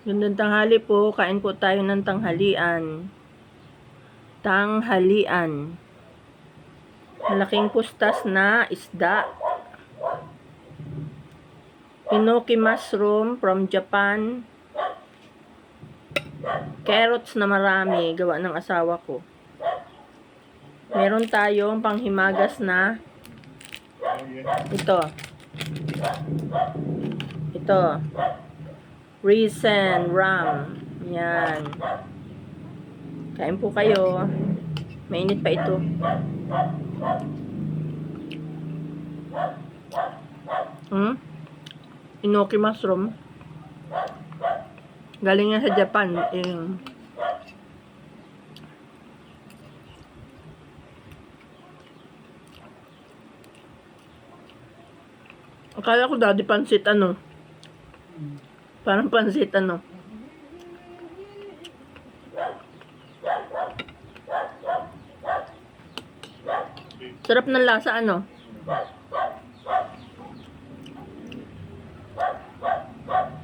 Gandang tanghali po. Kain po tayo ng tanghalian. Malaking pustas na isda. Enoki mushroom from Japan. Carrots na marami. Gawa ng asawa ko. Meron tayong panghimagas na ito. Raisin ram. Yan. Kain po kayo. Mainit pa ito. Enoki mushroom. Galing yan sa Japan. Akala ko dati pansit Parang pansit Sarap ng lasa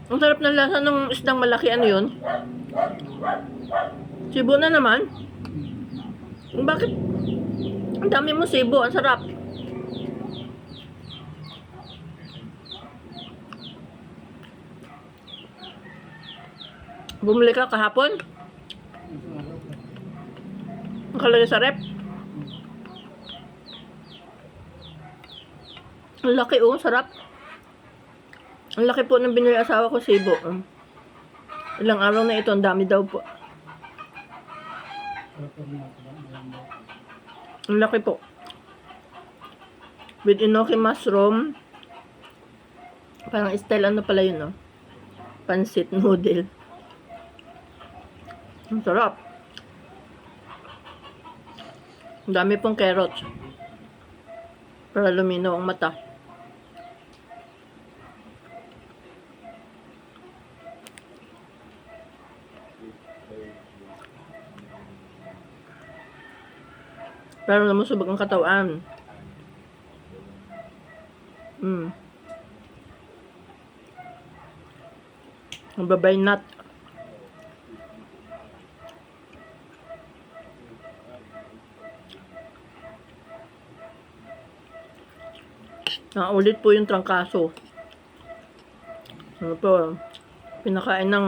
Ang sarap ng lasa ng isdang malaki yun? Sibo na naman. Bakit? Ang dami mo sibo, ang sarap. Bumili ka kahapon? Nakalagay sa rep? Ang laki sarap. Ang laki po ng binili asawa ko sibo. Ilang araw na ito, ang dami daw po. Ang laki po. With enoki mushroom. Parang style pala yun, Pansit noodle. Ang sarap. Ang dami pong carrots. Para luminaw ang mata. Pero namusubag ang katawan. Ang babay nut. Ulit po yung trangkaso. Pinakain ng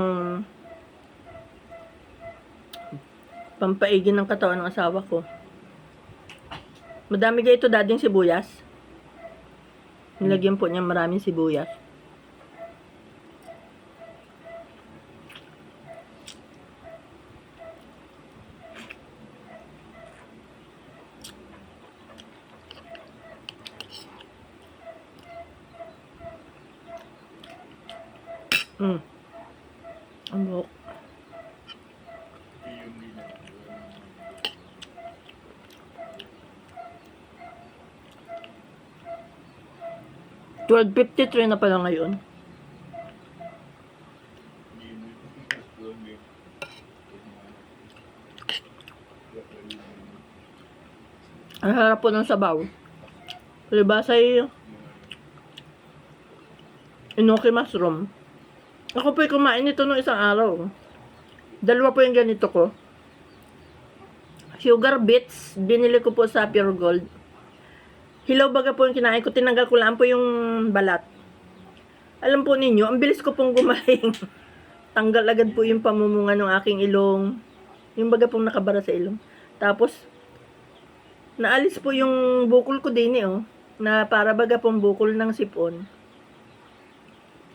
pampaigin ng katawan ng asawa ko. Madami ga ito dading sibuyas. Nilagyan po niya maraming sibuyas. Ang buhok. $12.53 na pala ngayon. Ang harap po ng sabaw. Libasay enoki mushroom. Ako po'y kumain nito nung isang araw. Dalawa po yung ganito ko. Sugar beets. Binili ko po sa Pure Gold. Hilaw baga po yung kinain ko. Tinanggal ko lang po yung balat. Alam po ninyo, ang bilis ko pong gumaling. Tanggal agad po yung pamumunga ng aking ilong. Yung baga pong nakabara sa ilong. Tapos, naalis po yung bukol ko din na para baga pong bukol ng sipon.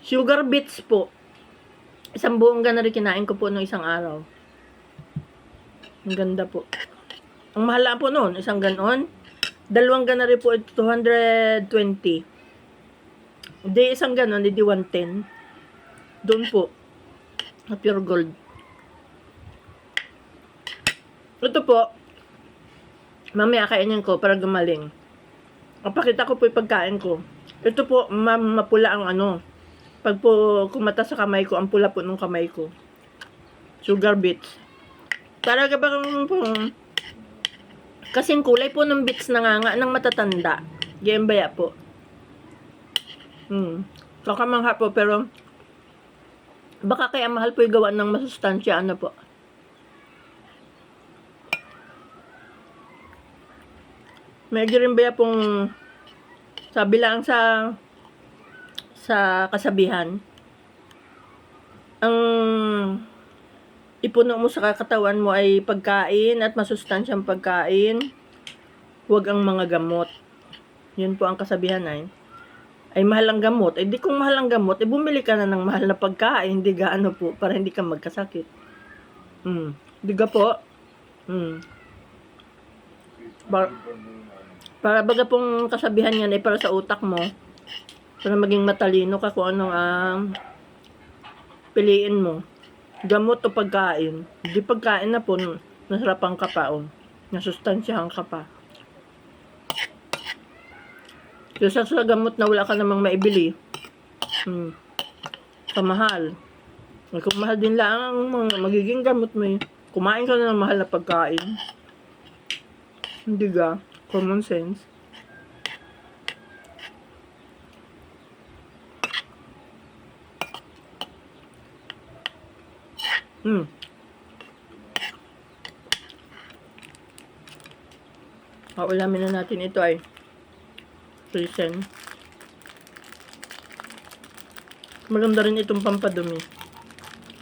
Sugar beets po. Isang buong ganari kinain ko po nung isang araw. Ang ganda po. Ang mahal po noon, isang ganon. Dalawang ganari po, 220. Hindi isang ganon, hindi 110. Doon po. Na Pure Gold. Ito po. Mamaya kainin ko para gumaling. Kapakita ko po yung pagkain ko. Ito po, mapula ang Pag po kumata sa kamay ko, ang pula po ng kamay ko. Sugar beets. Talaga ba kasing kulay po ng beets na nga ng matatanda. Gembaya po. Kakamangha po, pero Baka kaya mahal po yung gawa ng masustansya, ano po. Medyo rin ba pong sabi lang sa kasabihan, ang ipuno mo sa katawan mo ay pagkain at masustansyang pagkain, huwag ang mga gamot. Yun po ang kasabihan ay mahal ang gamot. Eh di kung mahal ang gamot, eh bumili ka na ng mahal na pagkain, hindi gaano po, para hindi ka magkasakit. Di ka po? Para baga pong kasabihan yan ay para sa utak mo, para maging matalino ka kung anong piliin mo. Gamot o pagkain. Di pagkain na po, nasarapan ka pa o. Nasustansyahan ka pa. Kasi sa gamot na wala ka namang maibili. Kamahal. Kung mahal din lang ang magiging gamot mo eh. Kumain ka na ng mahal na pagkain. Hindi ka. Common sense. Ulamin na natin ito ay raisin. Maganda rin itong pampadumi.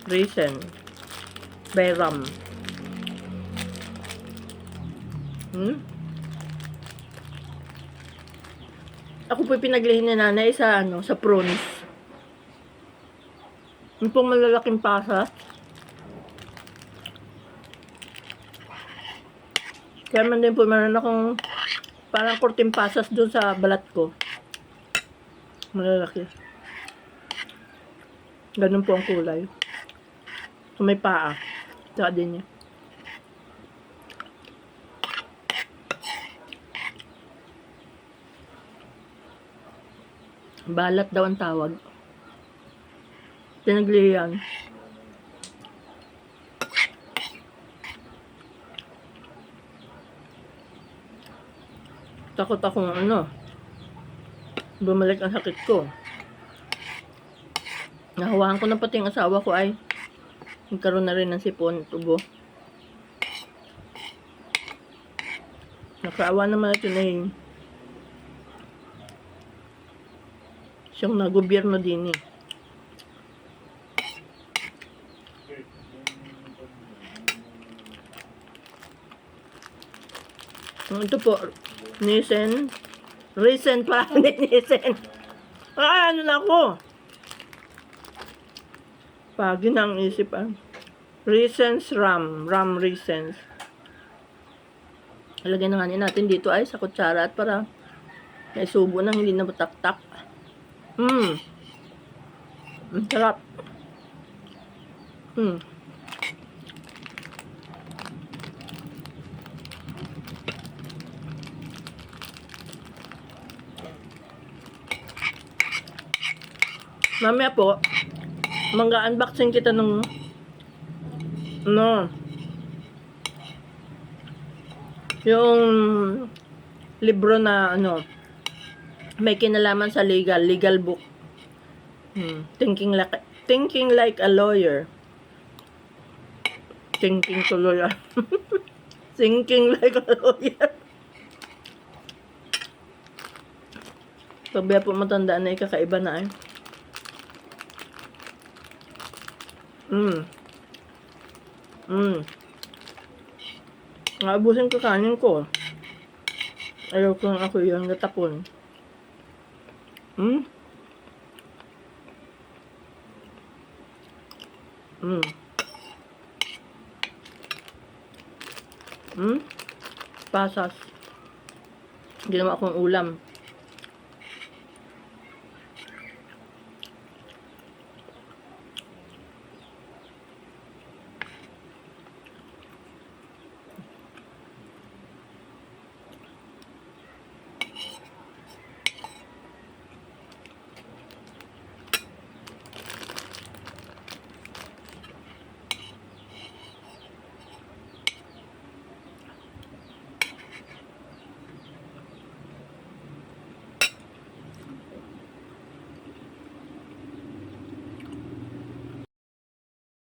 Raisin. Bayram. Ako po pinaglihin ni nanay sa sa prawns. Yung pong malalaking pasa. Kaya man din po meron akong parang kurting pasas doon sa balat ko. Malalaki. Ganun po ang kulay. So may paa. Saka din niya. Balat daw ang tawag. Tinaglihan. Takot akong bumalik ang sakit ko. Nahawahan ko na pati ang asawa ko ay nagkaroon na rin ng sipon, tubo. Nakaawa naman ito na siyang na gobyerno din eh. Ito po, Nissen. Raisin pa, Nissen. Ano na ako? Pagi na ang isip Raisins ram raisins. Lagyan na nga natin dito ay sa kutsara at para may subo na hindi na mataktak. Ang sarap. Mamaya po, manga-unboxing kita ng yung libro na may kinalaman sa legal book. Thinking like a lawyer. Thinking to lawyer. Thinking like a lawyer. Pagbiya po matandaan na kakaiba na ay. Naabusin ko kanin ko. Ayaw ko ako yung natapon. Pasas. Ginawa akong ulam.